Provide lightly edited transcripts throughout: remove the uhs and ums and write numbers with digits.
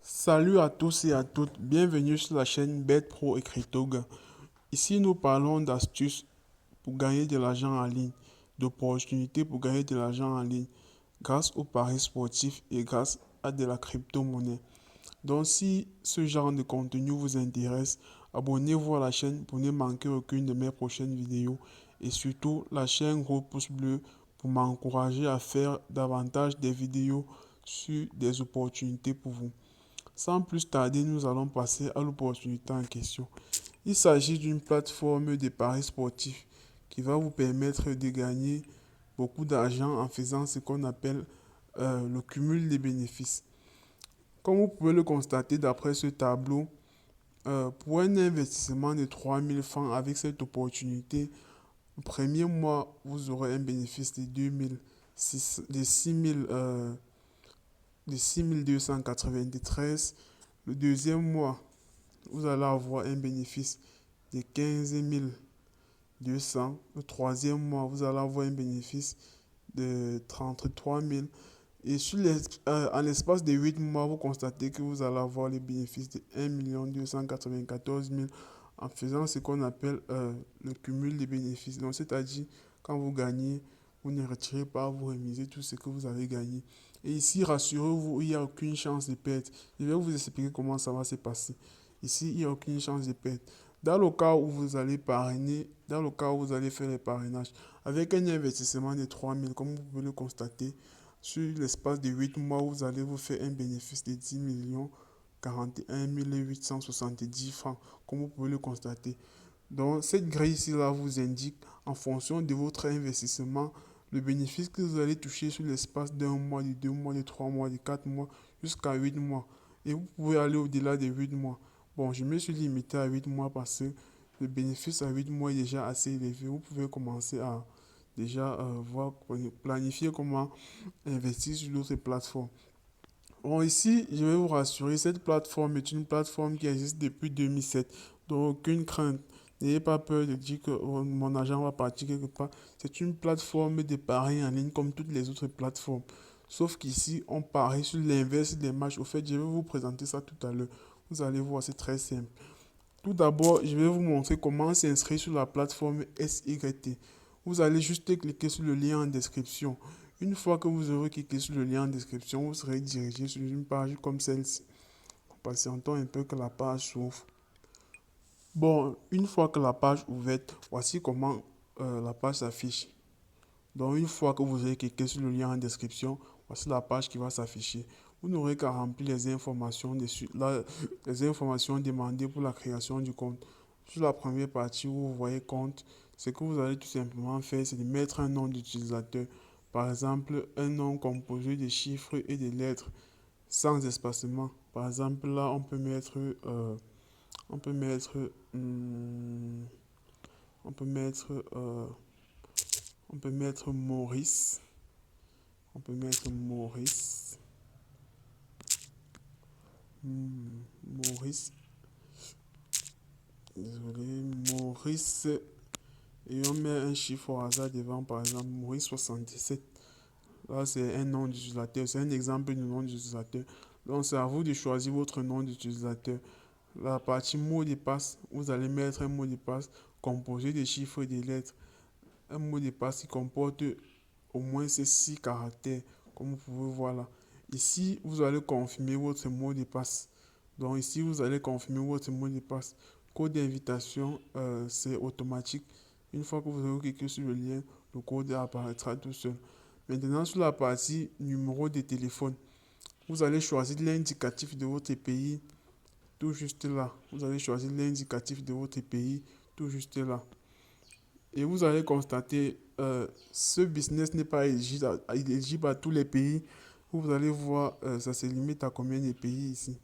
Salut à tous et à toutes, bienvenue sur la chaîne Bet Pro et Cryptoga. Ici, nous parlons d'astuces pour gagner de l'argent en ligne, d'opportunités pour gagner de l'argent en ligne grâce aux paris sportifs et grâce à de la crypto-monnaie. Donc, si ce genre de contenu vous intéresse, abonnez-vous à la chaîne pour ne manquer aucune de mes prochaines vidéos et surtout la chaîne gros pouce bleu pour m'encourager à faire davantage des vidéos sur des opportunités pour vous. Sans plus tarder, nous allons passer à l'opportunité en question. Il s'agit d'une plateforme de paris sportifs qui va vous permettre de gagner beaucoup d'argent en faisant ce qu'on appelle le cumul des bénéfices. Comme vous pouvez le constater d'après ce tableau, pour un investissement de 3000 francs avec cette opportunité, le premier mois, vous aurez un bénéfice de 2000, de 6000, de 6293. Le deuxième mois, vous allez avoir un bénéfice de 15 200. Le troisième mois, vous allez avoir un bénéfice de 33 000. Et en l'espace de 8 mois, vous constatez que vous allez avoir le bénéfice de 1 294 000 en faisant ce qu'on appelle le cumul des bénéfices. Donc, c'est-à-dire, quand vous gagnez, vous ne retirez pas, vous remisez tout ce que vous avez gagné. Et ici, rassurez-vous, il n'y a aucune chance de perdre. Je vais vous expliquer comment ça va se passer. Ici, il n'y a aucune chance de perdre. Dans le cas où vous allez parrainer, dans le cas où vous allez faire les parrainages, avec un investissement de 3000, comme vous pouvez le constater, sur l'espace de 8 mois, vous allez vous faire un bénéfice de 10 41 870 francs, comme vous pouvez le constater. Donc, cette grille-ci là vous indique, en fonction de votre investissement, le bénéfice que vous allez toucher sur l'espace d'un mois, de 2 mois, de 3 mois, de 4 mois, jusqu'à 8 mois. Et vous pouvez aller au-delà de 8 mois. Bon, je me suis limité à 8 mois parce que le bénéfice à 8 mois est déjà assez élevé. Vous pouvez commencer à déjà planifier comment investir sur d'autres plateformes. Bon, ici, je vais vous rassurer, cette plateforme est une plateforme qui existe depuis 2007. Donc, aucune crainte. N'ayez pas peur de dire que mon argent va partir quelque part. C'est une plateforme de paris en ligne comme toutes les autres plateformes. Sauf qu'ici, on parie sur l'inverse des matchs. Au fait, je vais vous présenter ça tout à l'heure. Vous allez voir, c'est très simple. Tout d'abord, je vais vous montrer comment s'inscrire sur la plateforme SYT. Vous allez juste cliquer sur le lien en description. Une fois que vous aurez cliqué sur le lien en description, vous serez dirigé sur une page comme celle-ci. Patientons un peu que la page s'ouvre. Bon, une fois que la page est ouverte, voici comment la page s'affiche. Donc, une fois que vous avez cliqué sur le lien en description, voici la page qui va s'afficher. Vous n'aurez qu'à remplir les informations dessus, les informations demandées pour la création du compte. Sur la première partie où vous voyez compte, ce que vous allez tout simplement faire, c'est de mettre un nom d'utilisateur. Par exemple, un nom composé de chiffres et de lettres sans espacement. Par exemple, là, on peut mettre, hmm, on peut mettre, on peut mettre Maurice. On peut mettre Maurice. Maurice. Désolé. Maurice. Et on met un chiffre au hasard devant, par exemple, Maurice 77. Là, c'est un nom d'utilisateur. C'est un exemple de nom d'utilisateur. Donc, c'est à vous de choisir votre nom d'utilisateur. La partie mot de passe, vous allez mettre un mot de passe composé de chiffres et de lettres. Un mot de passe qui comporte au moins ces 6 caractères, comme vous pouvez voir là. Ici, vous allez confirmer votre mot de passe. Donc ici, vous allez confirmer votre mot de passe. Code d'invitation, c'est automatique. Une fois que vous aurez cliqué sur le lien, le code apparaîtra tout seul. Maintenant, sur la partie numéro de téléphone, vous allez choisir l'indicatif de votre pays, tout juste là. Vous allez choisir l'indicatif de votre pays, tout juste là. Et vous allez constater, ce business n'est pas éligible à tous les pays. Vous allez voir, ça se limite à combien de pays ici.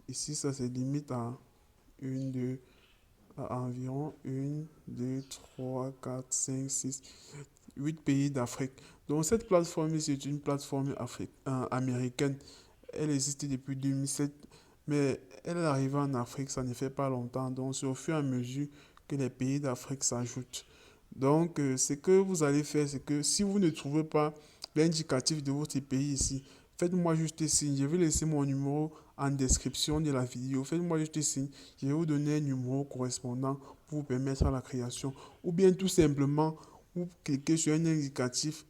Ici, ça se limite à une, deux, à environ 1, 2, 3, 4, 5, 6, 8 pays d'Afrique. Donc cette plateforme, c'est une plateforme américaine. Elle existe depuis 2007, mais elle est arrivée en Afrique, ça ne fait pas longtemps. Donc c'est au fur et à mesure que les pays d'Afrique s'ajoutent. Donc ce que vous allez faire, c'est que si vous ne trouvez pas l'indicatif de votre pays ici, Faites-moi juste signe. Je vais laisser mon numéro en description de la vidéo. Faites-moi juste signe. Je vais vous donner un numéro correspondant pour vous permettre la création. Ou bien tout simplement, vous cliquez sur un indicatif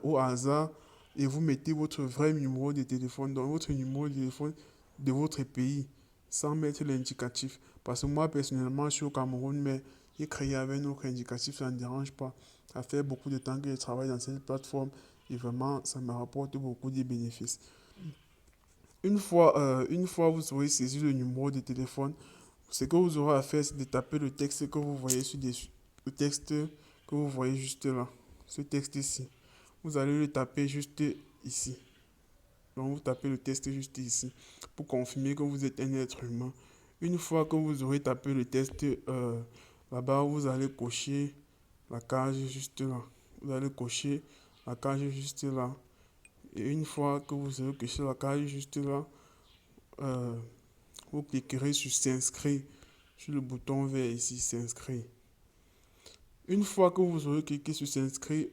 au hasard et vous mettez votre vrai numéro de téléphone, donc votre numéro de téléphone de votre pays, sans mettre l'indicatif. Parce que moi, personnellement, je suis au Cameroun, mais j'ai créé avec notre indicatif, ça ne me dérange pas. Ça fait beaucoup de temps que je travaille dans cette plateforme et vraiment, ça me rapporte beaucoup de bénéfices. Une fois vous aurez saisi le numéro de téléphone, ce que vous aurez à faire, c'est de taper le texte que vous voyez le texte que vous voyez juste là, ce texte ici. Vous allez le taper juste ici. Donc vous tapez le texte juste ici pour confirmer que vous êtes un être humain. Une fois que vous aurez tapé le test là-bas, vous allez cocher la case juste là. Vous allez cocher la case juste là. Et une fois que vous aurez coché la case juste là, euh, vous cliquerez sur s'inscrire, sur le bouton vert ici, s'inscrire. Une fois que vous aurez cliqué sur s'inscrire,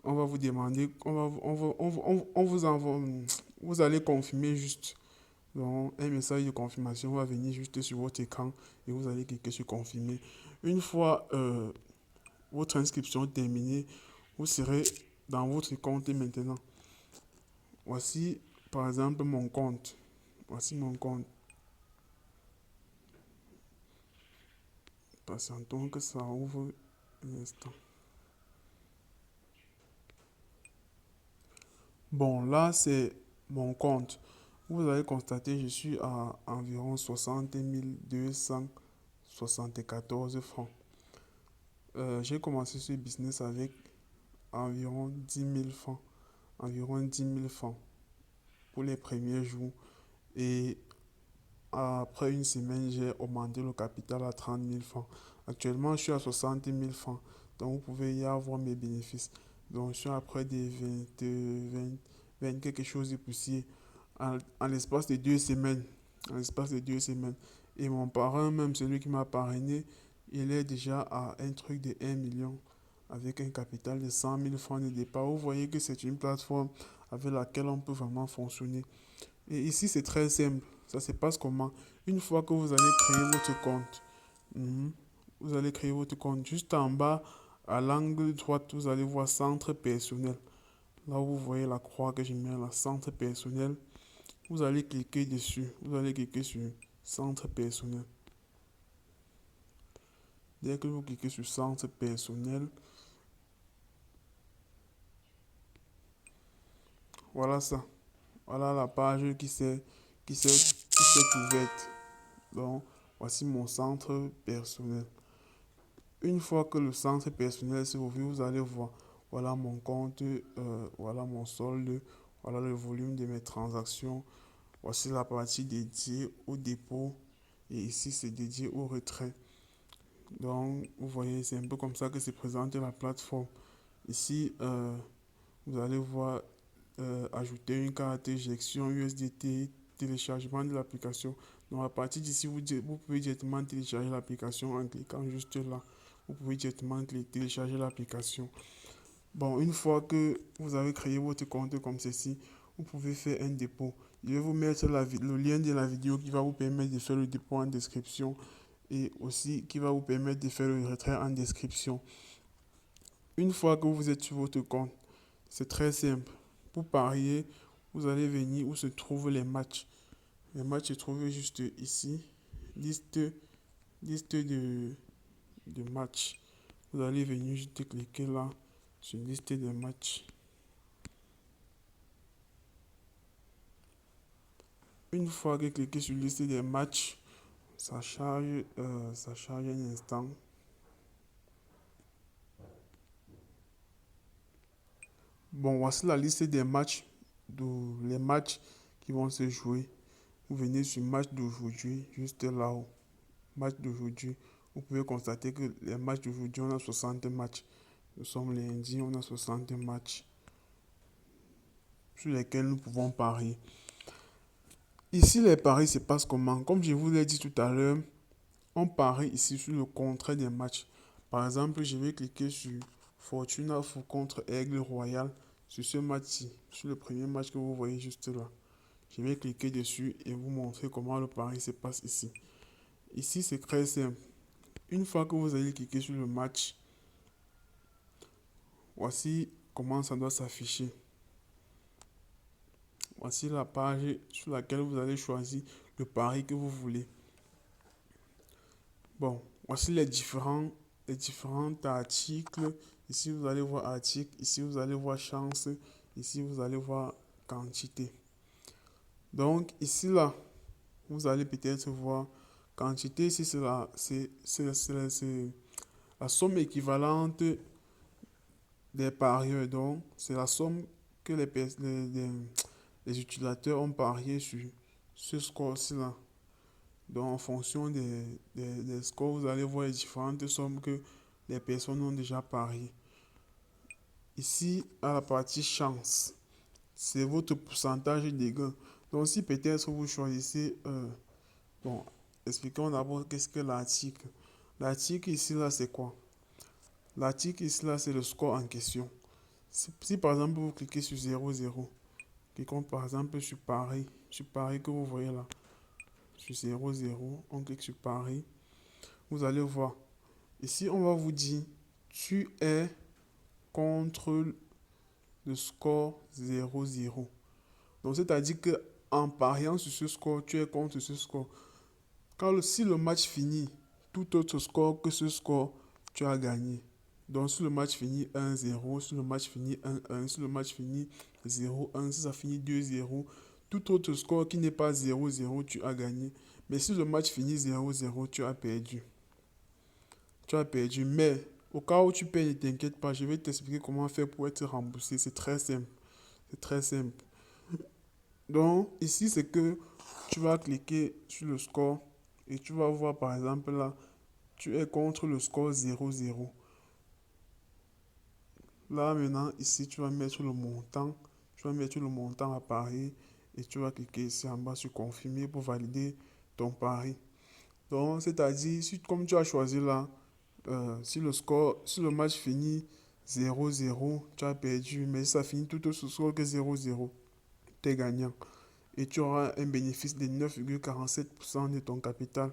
on va vous demander, on vous envoie, vous allez confirmer juste. Donc, un message de confirmation va venir juste sur votre écran et vous allez cliquer sur confirmer. Une fois votre inscription terminée, vous serez dans votre compte maintenant. Voici par exemple mon compte. Voici mon compte. Patientons que ça ouvre un instant. Bon, là c'est mon compte. Vous allez constater, je suis à environ 60 274 francs. J'ai commencé ce business avec environ 10 000 francs. Environ 10 000 francs pour les premiers jours. Et après une semaine, j'ai augmenté le capital à 30 000 francs. Actuellement, je suis à 60 000 francs. Donc, vous pouvez y avoir mes bénéfices. Donc, je suis à près de 20 quelque chose de poussière en l'espace de 2 semaines. En l'espace de 2 semaines. Et mon parrain, même celui qui m'a parrainé, il est déjà à un truc de 1 million avec un capital de 100 000 francs de départ. Vous voyez que c'est une plateforme avec laquelle on peut vraiment fonctionner. Et ici, c'est très simple. Ça se passe comment? Une fois que vous allez créer votre compte, mhm, vous allez créer votre compte. Juste en bas, à l'angle droit, vous allez voir centre personnel. Là où vous voyez la croix que je mets là, centre personnel. Vous allez cliquer dessus. Vous allez cliquer sur centre personnel. Dès que vous cliquez sur centre personnel, voilà ça. Voilà la page qui s'est ouverte. Donc, voici mon centre personnel. Une fois que le centre personnel s'est ouvert, vous allez voir, voilà mon compte, voilà mon solde, voilà le volume de mes transactions, voici la partie dédiée au dépôt et ici c'est dédié au retrait. Donc vous voyez, c'est un peu comme ça que se présente la plateforme. Ici, vous allez voir ajouter une carte éjection USDT, téléchargement de l'application. Donc à partir d'ici, vous pouvez directement télécharger l'application en cliquant juste là. Vous pouvez directement télécharger l'application. Bon, une fois que vous avez créé votre compte comme ceci, vous pouvez faire un dépôt. Je vais vous mettre le lien de la vidéo qui va vous permettre de faire le dépôt en description et aussi qui va vous permettre de faire le retrait en description. Une fois que vous êtes sur votre compte, c'est très simple. Pour parier, vous allez venir où se trouvent les matchs. Les matchs se trouvent juste ici. Liste, liste de matchs. Vous allez venir juste cliquer là sur liste de matchs. Une fois que cliquez sur liste des matchs, ça charge un instant. Bon, voici la liste des matchs, les matchs qui vont se jouer. Vous venez sur match d'aujourd'hui, juste là-haut. Match d'aujourd'hui. Vous pouvez constater que les matchs d'aujourd'hui, on a 60 matchs. Nous sommes lundi, on a 60 matchs sur lesquels nous pouvons parier. Ici, les paris se passent comment? Comme je vous l'ai dit tout à l'heure, on parie ici sur le contrat des matchs. Par exemple, je vais cliquer sur Fortuna Fou contre Aigle Royal. sur ce match-ci, sur le premier match que vous voyez juste là. Je vais cliquer dessus et vous montrer comment le pari se passe ici. Ici, c'est très simple. Une fois que vous allez cliquer sur le match, voici comment ça doit s'afficher. Voici la page sur laquelle vous allez choisir le pari que vous voulez. Bon, voici les différents articles. Ici, vous allez voir article. Ici, vous allez voir chance. Ici, vous allez voir quantité. Donc, ici, là, vous allez peut-être voir quantité. Ici, c'est la somme équivalente des parieurs. Donc, c'est la somme que les utilisateurs ont parié sur ce score-ci là. Donc, en fonction des scores, vous allez voir les différentes sommes que les personnes ont déjà pariées. Ici, à la partie chance, c'est votre pourcentage de gain. Donc, si peut-être vous choisissez, bon, expliquons d'abord qu'est-ce que l'article. L'article ici, là, c'est quoi? L'article ici, là, c'est le score en question. Si par exemple, vous cliquez sur 0,0, cliquons par exemple sur Paris que vous voyez là, sur 0,0, on clique sur Paris, vous allez voir. Ici, on va vous dire, tu es contre le score 0,0. Donc, c'est-à-dire que en pariant sur ce score, tu es contre ce score. Si le match finit, tout autre score que ce score, tu as gagné. Donc, si le match finit 1-0, si le match finit 1-1, si le match finit 0-1, si ça finit 2-0, tout autre score qui n'est pas 0-0, tu as gagné. Mais si le match finit 0-0, tu as perdu. Tu as perdu. Mais au cas où tu perds, ne t'inquiète pas, je vais t'expliquer comment faire pour être remboursé. C'est très simple. C'est très simple. Donc, ici, c'est que tu vas cliquer sur le score et tu vas voir par exemple là, tu es contre le score 0-0. Là maintenant, ici, tu vas mettre le montant. Tu vas mettre le montant à parier et tu vas cliquer ici en bas sur confirmer pour valider ton pari. Donc, c'est-à-dire, comme tu as choisi là, si le match finit 0-0, tu as perdu, mais si ça finit tout aussi score que 0-0, tu es gagnant. Et tu auras un bénéfice de 9,47% de ton capital.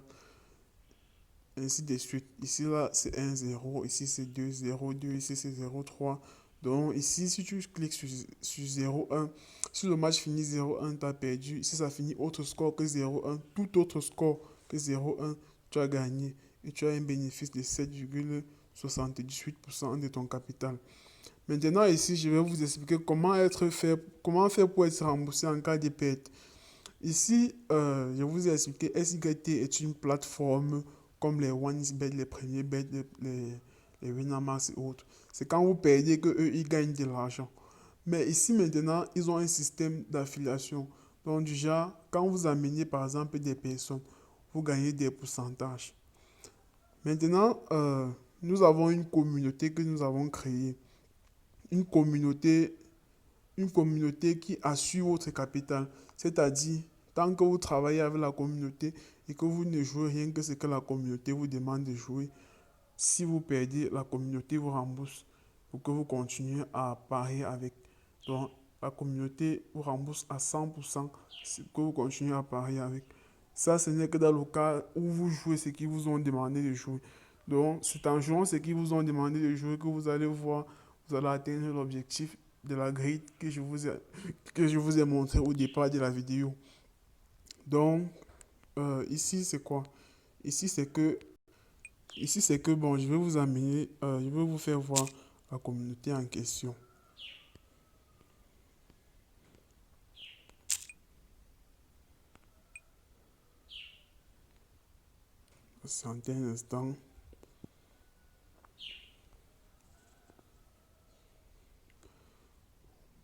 Ainsi de suite. Ici, là, c'est 1-0. Ici, c'est 2-0-2. Ici, c'est 0-3. Donc, ici, si tu cliques sur 0-1, si le match finit 0-1, tu as perdu. Si ça finit autre score que 0-1, tout autre score que 0-1, tu as gagné. Et tu as un bénéfice de 7,78% de ton capital. Maintenant, ici, je vais vous expliquer comment faire pour être remboursé en cas de perte. Ici, je vous ai expliqué, SYT est une plateforme comme les OneXBet, les premiers bet, les Winamax et autres. C'est quand vous perdez que eux, ils gagnent de l'argent. Mais ici, maintenant, ils ont un système d'affiliation. Donc, du genre, quand vous amenez, par exemple, des personnes, vous gagnez des pourcentages. Maintenant, nous avons une communauté que nous avons créée. Une communauté une communauté qui assure votre capital. C'est-à-dire, tant que vous travaillez avec la communauté et que vous ne jouez rien que ce que la communauté vous demande de jouer, si vous perdez, la communauté vous rembourse pour que vous continuez à parier avec. Donc, la communauté vous rembourse à 100% ce que vous continuez à parier avec. Ça, ce n'est que dans le cas où vous jouez ce qu'ils vous ont demandé de jouer. Donc, c'est en jouant ce qu'ils vous ont demandé de jouer que vous allez voir, vous allez atteindre l'objectif de la grille que je vous ai montré au départ de la vidéo. Donc, ici, c'est quoi? Ici, c'est que, bon, je vais vous amener, je vais vous faire voir la communauté en question. Patientez un instant.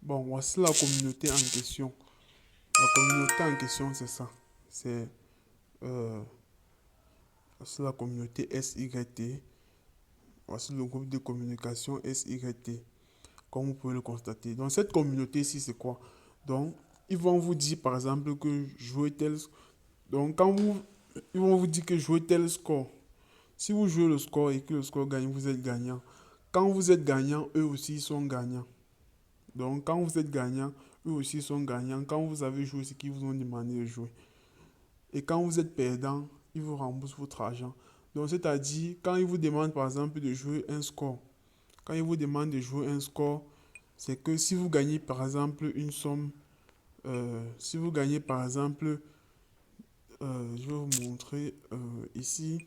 Bon, voici la communauté en question. La communauté en question, c'est ça. C'est euh, voici la communauté SYT. Voici le groupe de communication SYT, comme vous pouvez le constater. Donc, cette communauté ici, c'est quoi? Donc, ils vont vous dire, par exemple, que jouer tel... Donc, ils vont vous dire que jouer tel score. Si vous jouez le score et que le score gagne, vous êtes gagnant. Quand vous êtes gagnant, eux aussi, ils sont gagnants. Donc, quand vous êtes gagnant, eux aussi sont gagnants. Quand vous avez joué ce qu'ils vous ont demandé de jouer. Et quand vous êtes perdant, ils vous remboursent votre argent. Donc, c'est-à-dire, quand ils vous demandent par exemple de jouer un score, quand ils vous demandent de jouer un score, c'est que si vous gagnez par exemple une somme, si vous gagnez par exemple, je vais vous montrer ici,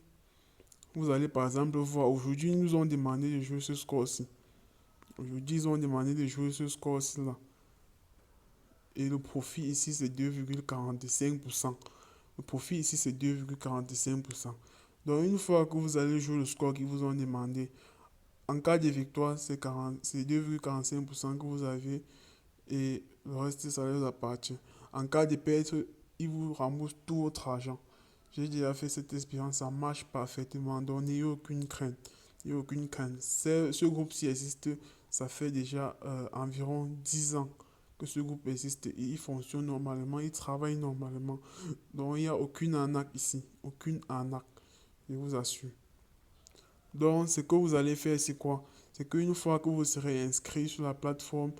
vous allez par exemple voir, aujourd'hui ils nous ont demandé de jouer ce score-ci. Aujourd'hui ils ont demandé de jouer ce score-ci là. Et le profit ici c'est 2,45%. Le profit ici c'est 2,45%. Donc une fois que vous allez jouer le score qu'ils vous ont demandé, en cas de victoire, c'est 2,45% que vous avez et le reste, ça leur appartient. En cas de perte, ils vous remboursent tout votre argent. J'ai déjà fait cette expérience, ça marche parfaitement, donc n'ayez aucune crainte. N'ayez aucune crainte. Ce groupe-ci existe, ça fait déjà environ 10 ans que ce groupe existe et il fonctionne normalement, il travaille normalement. Donc il n'y a aucune arnaque ici, aucune arnaque, je vous assure. Donc ce que vous allez faire, c'est quoi? C'est qu'une fois que vous serez inscrit sur la plateforme,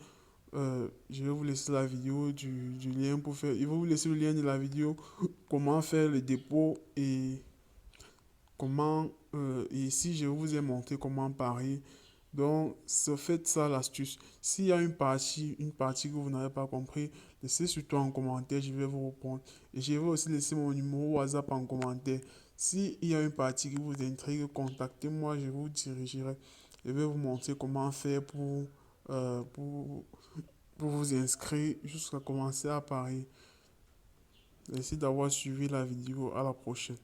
je vais vous laisser la vidéo du lien pour faire. Il va vous laisser le lien de la vidéo, comment faire le dépôt et comment. Et ici, je vous ai montré comment parier. Donc, faites ça l'astuce. S'il y a une partie que vous n'avez pas compris, laissez surtout en commentaire, je vais vous répondre. Et je vais aussi laisser mon numéro WhatsApp en commentaire. S'il y a une partie qui vous intrigue, contactez-moi, je vous dirigerai. Je vais vous montrer comment faire euh, pour pour vous inscrire jusqu'à commencer à parier. Merci d'avoir suivi la vidéo. À la prochaine.